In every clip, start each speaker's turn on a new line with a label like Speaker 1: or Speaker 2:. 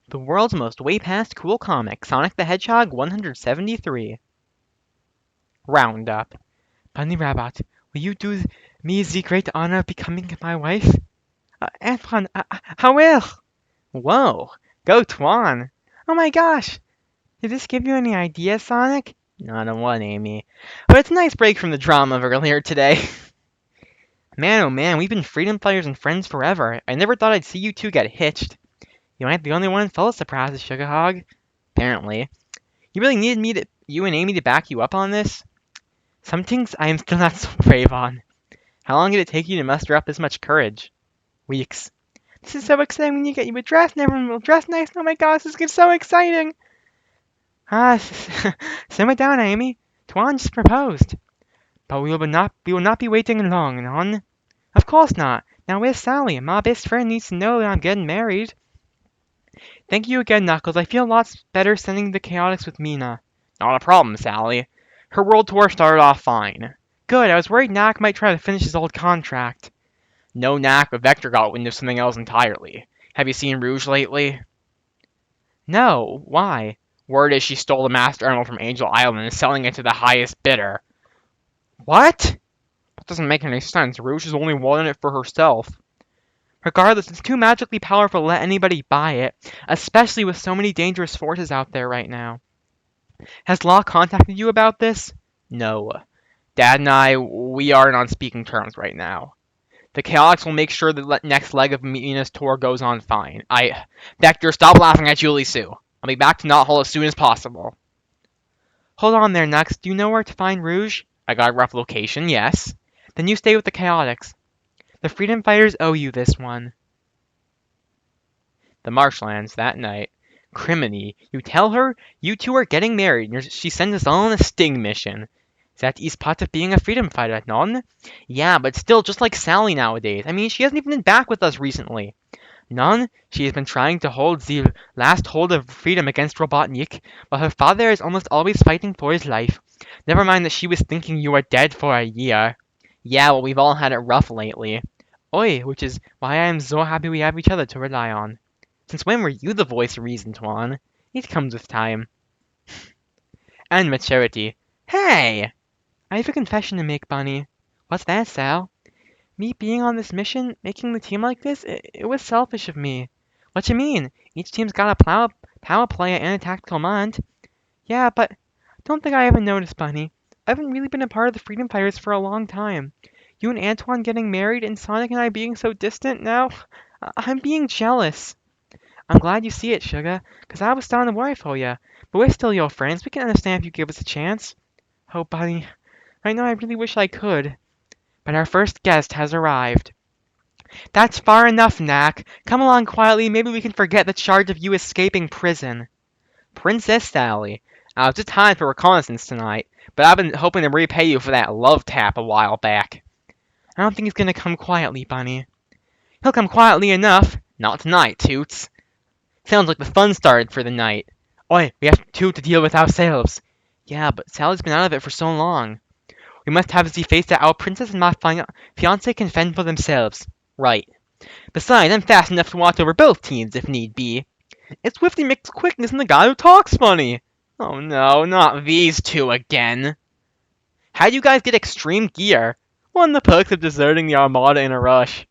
Speaker 1: The world's most way past cool comic, Sonic the Hedgehog 173. Roundup. Bunny Rabbit, will you do me the great honor of becoming my wife? Antoine, I will. Whoa, go Twan. Oh my gosh, did this give you any ideas, Sonic? Not a one, Amy. But it's a nice break from the drama of earlier today. Man, oh man, we've been freedom fighters and friends forever. I never thought I'd see you two get hitched. You ain't the only one full of surprises, Sugar Hog. Apparently. You really needed you and Amy to back you up on this? Some things I am still not so brave on. How long did it take you to muster up this much courage? Weeks. This is so exciting when you get you a dress and everyone will dress nice. Oh my gosh, this gets so exciting. Ah, simmer down, Amy. Tuan just proposed. But we will not be waiting long, non. Of course not. Now where's Sally? My best friend needs to know that I'm getting married. Thank you again, Knuckles. I feel lots better sending the Chaotix with Mina. Not a problem, Sally. Her world tour started off fine. Good, I was worried Knack might try to finish his old contract. No Knack, but Vector got wind of something else entirely. Have you seen Rouge lately? No, why? Word is she stole the Master Emerald from Angel Island and is selling it to the highest bidder. What? That doesn't make any sense. Rouge is only wanting it for herself. Regardless, it's too magically powerful to let anybody buy it, especially with so many dangerous forces out there right now. Has Law contacted you about this? No. Dad and I, we aren't on speaking terms right now. The Chaotix will make sure the next leg of Mina's tour goes on fine. Vector, stop laughing at Julie Sue. I'll be back to Knothole as soon as possible. Hold on there, Nux. Do you know where to find Rouge? I got a rough location, yes. Then you stay with the Chaotix. The Freedom Fighters owe you this one. The marshlands, that night. Criminy, you tell her you two are getting married, and she sends us all on a sting mission. That is part of being a freedom fighter, non? Yeah, but still just like Sally nowadays. I mean, she hasn't even been back with us recently. Non, she has been trying to hold the last hold of freedom against Robotnik, but her father is almost always fighting for his life. Never mind that she was thinking you were dead for a year. Yeah, well, we've all had it rough lately. Oi, which is why I am so happy we have each other to rely on. Since when were you the voice of reason, Tuan? It comes with time. And maturity. Hey! I have a confession to make, Bunny. What's that, Sal? Me being on this mission, making the team like this, it was selfish of me. What you mean? Each team's got a power player and a tactical mind. Yeah, but don't think I haven't noticed, Bunny. I haven't really been a part of the Freedom Fighters for a long time. You and Antoine getting married and Sonic and I being so distant now, I'm being jealous. I'm glad you see it, Sugar, 'cause I was starting to worry for you. But we're still your friends. We can understand if you give us a chance. Oh, Bunny, I know I really wish I could. But our first guest has arrived. That's far enough, Knack. Come along quietly, maybe we can forget the charge of you escaping prison. Princess Sally, I was just hired for reconnaissance tonight, but I've been hoping to repay you for that love tap a while back. I don't think he's gonna come quietly, Bunny. He'll come quietly enough. Not tonight, Toots. Sounds like the fun started for the night. Oi, we have two to deal with ourselves. Yeah, but Sally's been out of it for so long. We must have the face that our princess and my fiancé can fend for themselves. Right. Besides, I'm fast enough to watch over both teams if need be. It's Swifty McQuickness and the guy who talks funny. Oh no, not these two again. How'd you guys get extreme gear? One of the perks of deserting the Armada in a rush.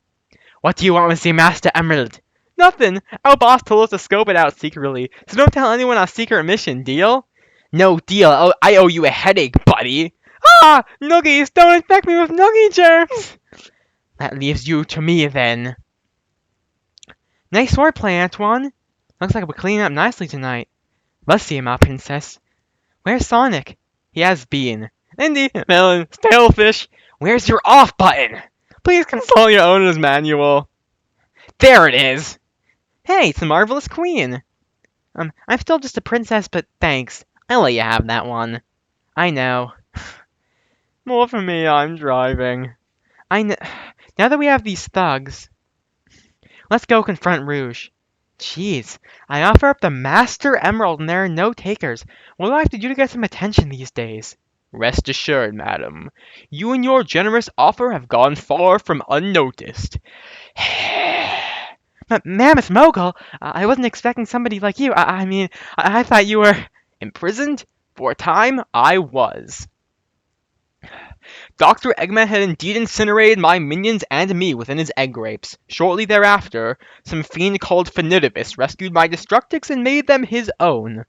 Speaker 1: What do you want with the Master Emerald? Nothing. Our boss told us to scope it out secretly, so don't tell anyone our secret mission, deal? No deal. I owe you a headache, buddy. Ah! Nuggies! Don't infect me with Nuggie germs! That leaves you to me, then. Nice swordplay, Antoine. Looks like we're cleaning up nicely tonight. Let's see, my princess. Where's Sonic? He has been. Indy, Melon, Stalefish. Where's your off button? Please consult your owner's manual. There it is! Hey, it's the Marvelous Queen. I'm still just a princess, but thanks. I'll let you have that one. I know. More for me, I'm driving. Now that we have these thugs, let's go confront Rouge. Jeez, I offer up the Master Emerald and there are no takers. What do I have to do to get some attention these days? Rest assured, madam. You and your generous offer have gone far from unnoticed. Mammoth Mogul? I wasn't expecting somebody like you. I mean, I thought you were imprisoned? For a time, I was. Dr. Eggman had indeed incinerated my minions and me within his egg grapes. Shortly thereafter, some fiend called Finitibus rescued my Destructics and made them his own.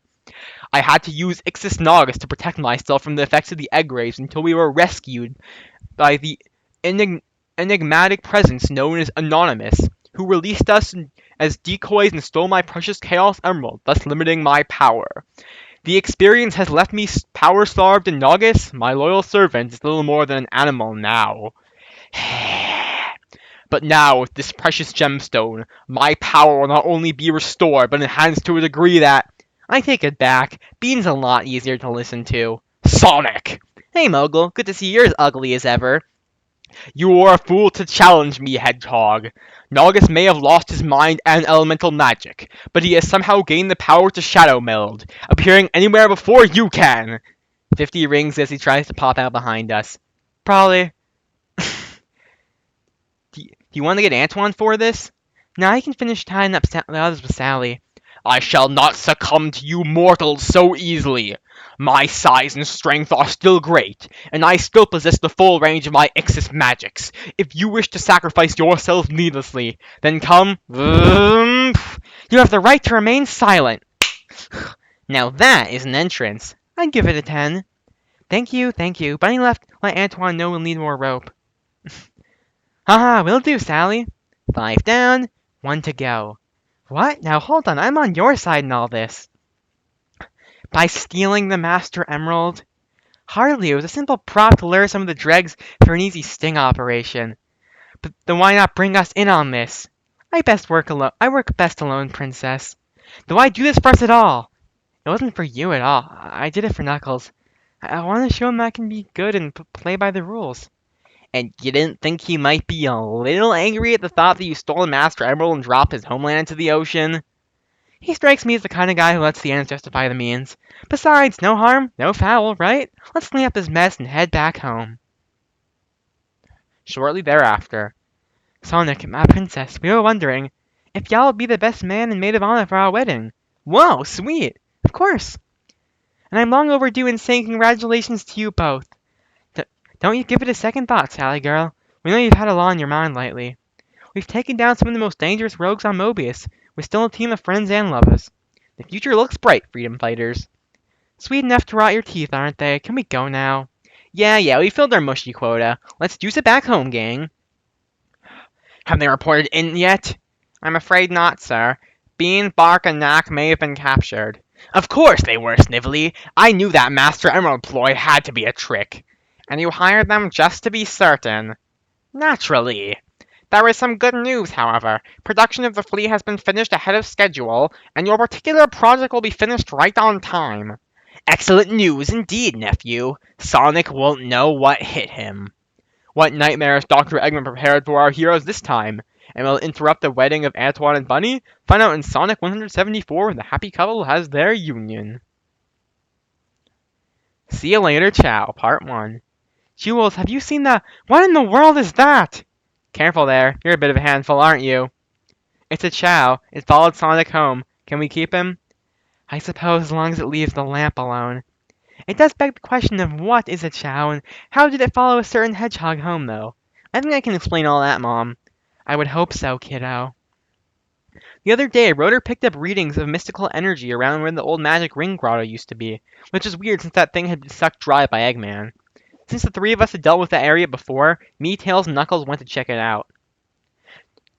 Speaker 1: I had to use Ixis Naugus to protect myself from the effects of the egg grapes until we were rescued by the enigmatic presence known as Anonymous, who released us as decoys and stole my precious Chaos Emerald, thus limiting my power. The experience has left me power-starved, and Naugus, my loyal servant, is little more than an animal now. But now, with this precious gemstone, my power will not only be restored, but enhanced to a degree that... I take it back. Bean's a lot easier to listen to. Sonic! Hey, Mogul. Good to see you're as ugly as ever. You were a fool to challenge me, Hedgehog. Naugus may have lost his mind and elemental magic, but he has somehow gained the power to shadow meld, appearing anywhere before you can. 50 rings as he tries to pop out behind us. Probably. Do you want to get Antoine for this? Now I can finish tying up the others with Sally. I shall not succumb to you mortals so easily. My size and strength are still great, and I still possess the full range of my Ixis magics. If you wish to sacrifice yourself needlessly, then come... You have the right to remain silent. Now that is an entrance. I'd give it a 10. Thank you, thank you. Bunny left let Antoine know we'll need more rope. Haha, will do, Sally. 5 down, 1 to go. What? Now hold on, I'm on your side in all this. By stealing the Master Emerald? Hardly, it was a simple prop to lure some of the dregs for an easy sting operation. But then why not bring us in on this? I work best alone, Princess. Do I do this for us at all? It wasn't for you at all. I did it for Knuckles. I want to show him I can be good and play by the rules. And you didn't think he might be a little angry at the thought that you stole the Master Emerald and dropped his homeland into the ocean? He strikes me as the kind of guy who lets the ends justify the means. Besides, no harm, no foul, right? Let's clean up this mess and head back home. Shortly thereafter, Sonic, my princess, we were wondering if y'all would be the best man and maid of honor for our wedding. Whoa, sweet! Of course! And I'm long overdue in saying congratulations to you both. Don't you give it a second thought, Sally girl. We know you've had a lot on your mind lately. We've taken down some of the most dangerous rogues on Mobius. We're still a team of friends and lovers. The future looks bright, freedom fighters. Sweet enough to rot your teeth, aren't they? Can we go now? Yeah, we filled our mushy quota. Let's juice it back home, gang. Have they reported in yet? I'm afraid not, sir. Bean, Bark, and Knack may have been captured. Of course they were, Snively. I knew that Master Emerald ploy had to be a trick. And you hired them just to be certain. Naturally. There is some good news, however. Production of the fleet has been finished ahead of schedule, and your particular project will be finished right on time. Excellent news indeed, nephew. Sonic won't know what hit him. What nightmares Dr. Eggman prepared for our heroes this time? And will it interrupt the wedding of Antoine and Bunny? Find out in Sonic 174 when the happy couple has their union. See you later, Chow, Part 1. Jules, have you seen the... What in the world is that? Careful there. You're a bit of a handful, aren't you? It's a Chow. It followed Sonic home. Can we keep him? I suppose as long as it leaves the lamp alone. It does beg the question of what is a Chow, and how did it follow a certain hedgehog home, though? I think I can explain all that, Mom. I would hope so, kiddo. The other day, Rotor picked up readings of mystical energy around where the old magic ring grotto used to be, which is weird since that thing had been sucked dry by Eggman. Since the three of us had dealt with the area before, me, Tails, and Knuckles went to check it out.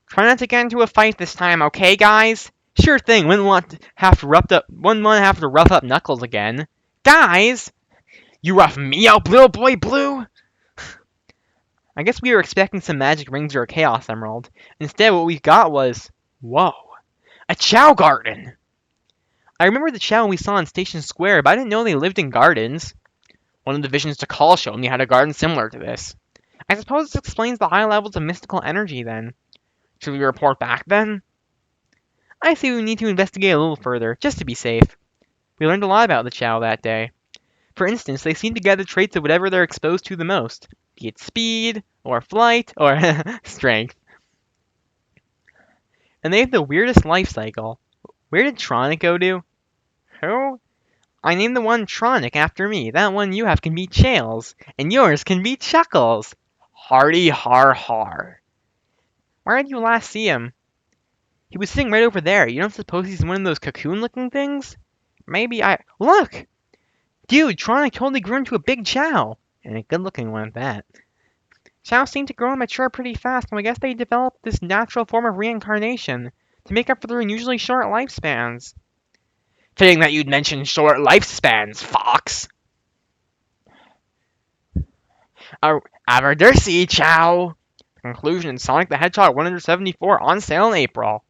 Speaker 1: Try not to get into a fight this time, okay, guys? Sure thing, wouldn't want to have to rough up Knuckles again. Guys! You rough me up, little boy Blue? I guess we were expecting some magic rings or a Chaos Emerald. Instead, what we got was... Whoa. A Chow Garden! I remember the Chow we saw in Station Square, but I didn't know they lived in gardens. One of the visions to Call showed me had a garden similar to this. I suppose this explains the high levels of mystical energy, then. Should we report back, then? I say we need to investigate a little further, just to be safe. We learned a lot about the Chow that day. For instance, they seem to gather traits of whatever they're exposed to the most, be it speed, or flight, or strength. And they have the weirdest life cycle. Where did Tronic go to? Who? I named the one Tronic after me. That one you have can be Chails, and yours can be Chuckles. Hardy har har. Where did you last see him? He was sitting right over there. You don't suppose he's one of those cocoon-looking things? Maybe I... Look! Dude, Tronic totally grew into a big Chow. And a good-looking one at that. Chows seem to grow and mature pretty fast, and I guess they developed this natural form of reincarnation to make up for their unusually short lifespans. Fitting that you'd mention short lifespans, Fox. Averdersi, Chow! Conclusion, Sonic the Hedgehog 174 on sale in April.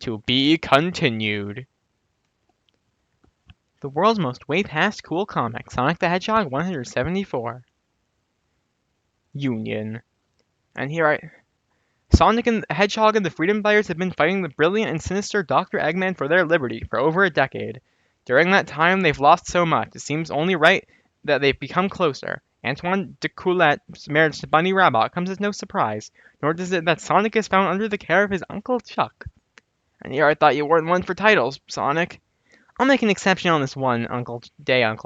Speaker 1: To be continued. The world's most way past cool comic, Sonic the Hedgehog 174. Union. And here Sonic and the Hedgehog and the Freedom Fighters have been fighting the brilliant and sinister Dr. Eggman for their liberty for over a decade. During that time, they've lost so much, it seems only right that they've become closer. Antoine de Coulette's marriage to Bunny Rabbit comes as no surprise, nor does it that Sonic is found under the care of his Uncle Chuck. And here I thought you weren't one for titles, Sonic. I'll make an exception on this one, Uncle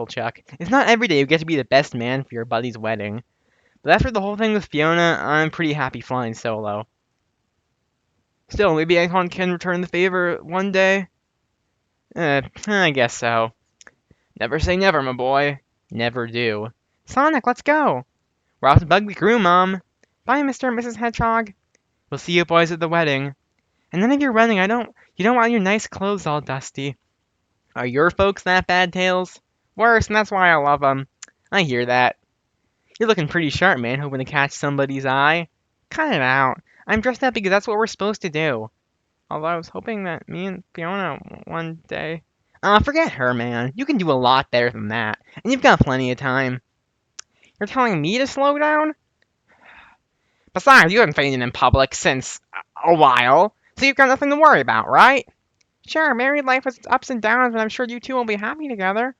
Speaker 1: Chuck. It's not every day you get to be the best man for your buddy's wedding. But after the whole thing with Fiona, I'm pretty happy flying solo. Still, maybe Antoine can return the favor one day? I guess so. Never say never, my boy. Never do. Sonic, let's go! We're off to Bugby Crew, Mom. Bye, Mr. and Mrs. Hedgehog. We'll see you boys at the wedding. And none of your running, you don't want your nice clothes all dusty. Are your folks that bad, Tails? Worse, and that's why I love them. I hear that. You're looking pretty sharp, man, hoping to catch somebody's eye. Cut it out. I'm dressed up because that's what we're supposed to do. Although I was hoping that me and Fiona one day... forget her, man. You can do a lot better than that. And you've got plenty of time. You're telling me to slow down? Besides, you haven't fainted in public since a while, so you've got nothing to worry about, right? Sure, married life has its ups and downs, but I'm sure you two will be happy together.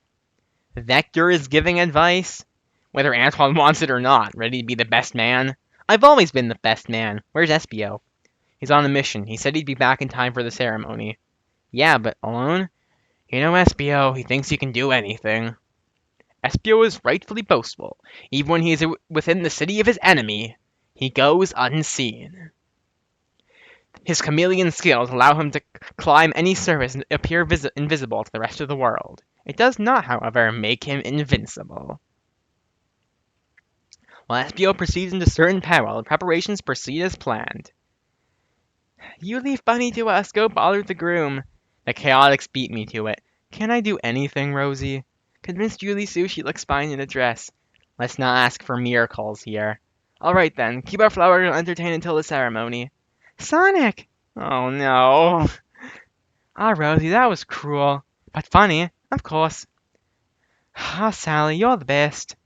Speaker 1: Vector is giving advice. Whether Antoine wants it or not, ready to be the best man. I've always been the best man. Where's Espio? He's on a mission. He said he'd be back in time for the ceremony. Yeah, but alone? You know Espio, he thinks he can do anything. Espio is rightfully boastful. Even when he is within the city of his enemy, he goes unseen. His chameleon skills allow him to climb any surface and appear invisible to the rest of the world. It does not, however, make him invincible. While Espio proceeds into certain peril, the preparations proceed as planned. You leave Bunny to us, go bother the groom. The Chaotix beat me to it. Can I do anything, Rosie? Convince Julie Sue she looks fine in a dress. Let's not ask for miracles here. Alright then, keep our flower and entertain until the ceremony. Sonic! Oh no. Rosie, that was cruel. But funny, of course. Sally, you're the best.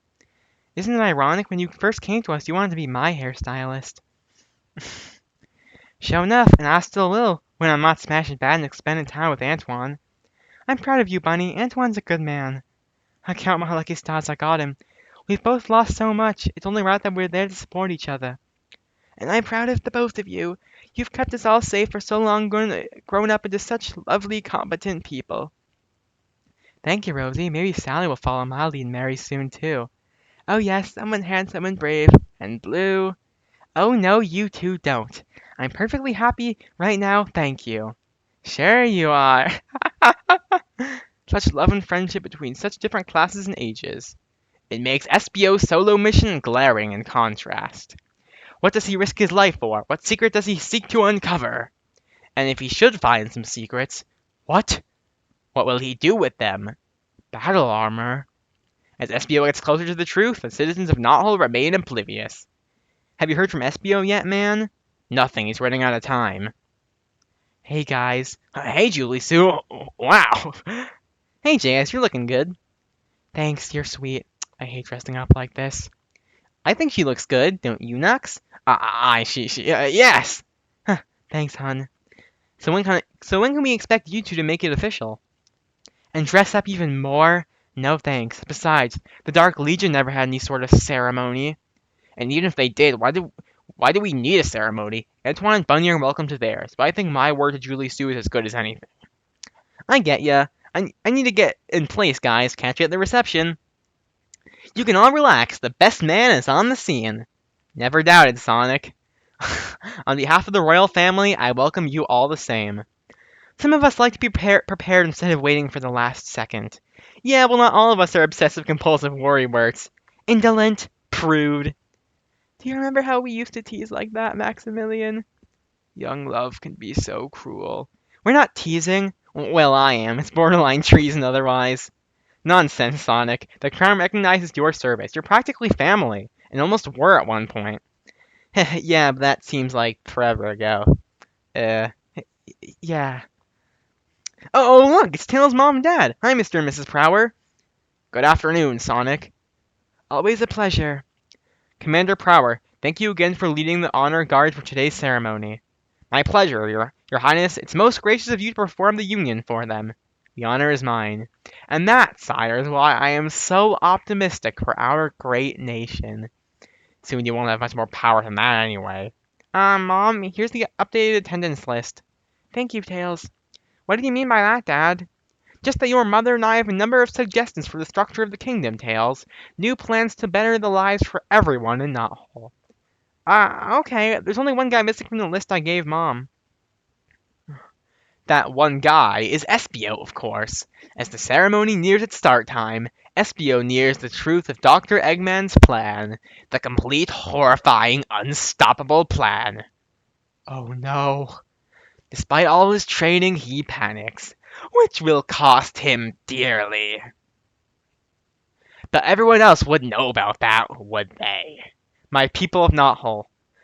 Speaker 1: Isn't it ironic? When you first came to us, you wanted to be my hairstylist. Sure enough, and I still will, when I'm not smashing bad and spending time with Antoine. I'm proud of you, Bunny. Antoine's a good man. I count my lucky stars I got him. We've both lost so much, it's only right that we're there to support each other. And I'm proud of the both of you. You've kept us all safe for so long, grown up into such lovely, competent people. Thank you, Rosie. Maybe Sally will follow my lead and marry soon, too. Oh yes, someone handsome and brave. And blue. Oh no, you two don't. I'm perfectly happy right now, thank you. Sure you are. Such love and friendship between such different classes and ages. It makes Espio's solo mission glaring in contrast. What does he risk his life for? What secret does he seek to uncover? And if he should find some secrets, what? What will he do with them? Battle armor. As Espio gets closer to the truth, the citizens of Knothole remain oblivious. Have you heard from Espio yet, man? Nothing, he's running out of time. Hey guys. Hey Julie Sue. Wow. Hey JS, you're looking good. Thanks, you're sweet. I hate dressing up like this. I think she looks good, don't you, Nux? Yes! Huh, thanks, hun. So when can we expect you two to make it official? And dress up even more? No thanks. Besides, the Dark Legion never had any sort of ceremony. And even if they did, why do we need a ceremony? Antoine and Bunny are welcome to theirs, but I think my word to Julie Sue is as good as anything. I get ya. I need to get in place, guys. Catch you at the reception. You can all relax. The best man is on the scene. Never doubted, Sonic. On behalf of the royal family, I welcome you all the same. Some of us like to be prepared instead of waiting for the last second. Yeah, well, not all of us are obsessive-compulsive worrywurts. Indolent, prude. Do you remember how we used to tease like that, Maximilian? Young love can be so cruel. We're not teasing. Well, I am. It's borderline treason otherwise. Nonsense, Sonic. The crown recognizes your service. You're practically family, and almost were at one point. Yeah, but that seems like forever ago. Uh, yeah. Oh, look, it's Tails' mom and dad. Hi, Mr. and Mrs. Prower. Good afternoon, Sonic. Always a pleasure. Commander Prower, thank you again for leading the honor guard for today's ceremony. My pleasure, your Highness. It's most gracious of you to perform the union for them. The honor is mine. And that, sire, is why I am so optimistic for our great nation. Soon you won't have much more power than that anyway. Mom, here's the updated attendance list. Thank you, Tails. What do you mean by that, Dad? Just that your mother and I have a number of suggestions for the structure of the kingdom, Tails. New plans to better the lives for everyone in Knothole. Okay, there's only one guy missing from the list I gave Mom. That one guy is Espio, of course. As the ceremony nears its start time, Espio nears the truth of Dr. Eggman's plan. The complete, horrifying, unstoppable plan. Oh no. Despite all his training, he panics, which will cost him dearly. But everyone else wouldn't know about that, would they? My people of Knothole,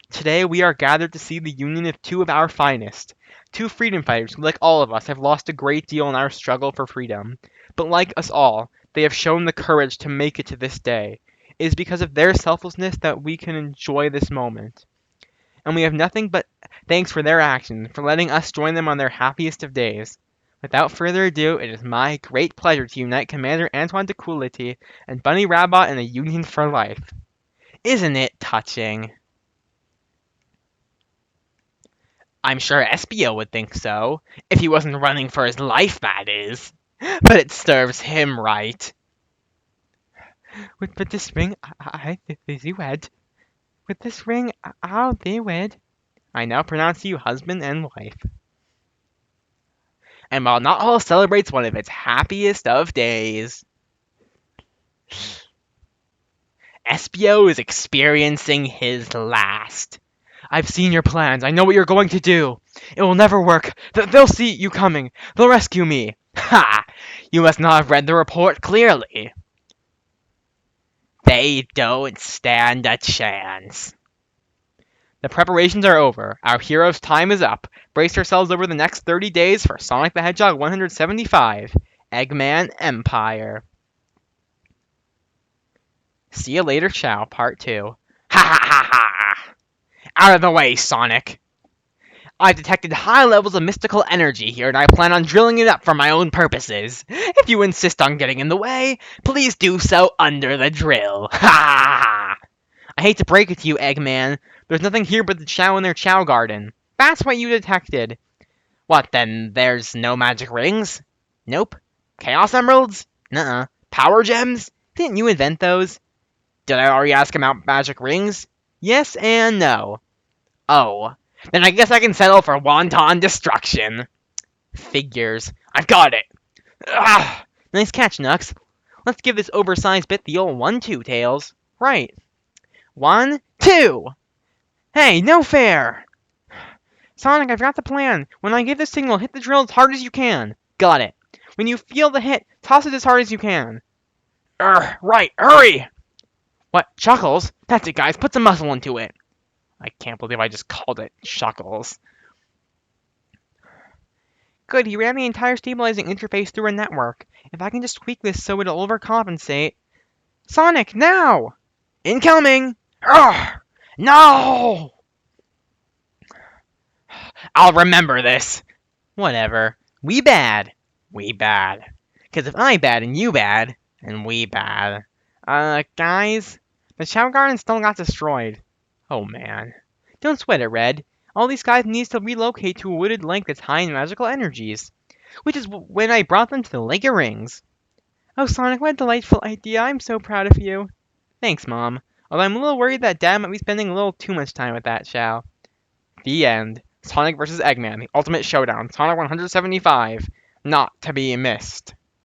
Speaker 1: today we are gathered to see the union of two of our finest. Two freedom fighters who, like all of us, have lost a great deal in our struggle for freedom. But like us all, they have shown the courage to make it to this day. It is because of their selflessness that we can enjoy this moment. And we have nothing but thanks for their actions, for letting us join them on their happiest of days. Without further ado, it is my great pleasure to unite Commander Antoine de Coolity and Bunny Rabbit in a union for life. Isn't it touching? I'm sure Espio would think so, if he wasn't running for his life, that is. But it serves him right. With this ring, I be wed. With this ring, I'll be wed. I now pronounce you husband and wife. And while Knothole celebrates one of its happiest of days, Espio is experiencing his last. I've seen your plans. I know what you're going to do. It will never work. They'll see you coming. They'll rescue me. Ha! You must not have read the report clearly. They don't stand a chance. The preparations are over. Our hero's time is up. Brace yourselves over the next 30 days for Sonic the Hedgehog 175, Eggman Empire. See you later, Chow, Part 2. Ha ha ha ha! Out of the way, Sonic! I've detected high levels of mystical energy here, and I plan on drilling it up for my own purposes. If you insist on getting in the way, please do so under the drill. Ha ha ha! I hate to break it to you, Eggman. There's nothing here but the Chow in their Chow Garden. That's what you detected. What, then there's no magic rings? Nope. Chaos Emeralds? Nuh-uh. Power Gems? Didn't you invent those? Did I already ask about magic rings? Yes and no. Oh. Then I guess I can settle for wanton destruction. Figures. I've got it. Ugh. Nice catch, Nux. Let's give this oversized bit the old 1-2, Tails. Right. 1, 2. Hey, no fair! Sonic, I've got the plan. When I give the signal, hit the drill as hard as you can. Got it. When you feel the hit, toss it as hard as you can. Right, hurry! What, Chuckles? That's it, guys, put some muscle into it. I can't believe I just called it Chuckles. Good, he ran the entire stabilizing interface through a network. If I can just tweak this so it'll overcompensate... Sonic, now! Incoming! Urgh! No! I'll remember this. Whatever. We bad. We bad. 'Cause if I bad and you bad, and we bad. Guys? The Chow Garden still got destroyed. Oh man. Don't sweat it, Red. All these guys need to relocate to a wooded lake that's high in magical energies. Which is when I brought them to the Lake of Rings. Oh, Sonic, what a delightful idea. I'm so proud of you. Thanks, Mom. Although I'm a little worried that Dad might be spending a little too much time with that, Shao. The end. Sonic vs. Eggman, the ultimate showdown. Sonic 175. Not to be missed.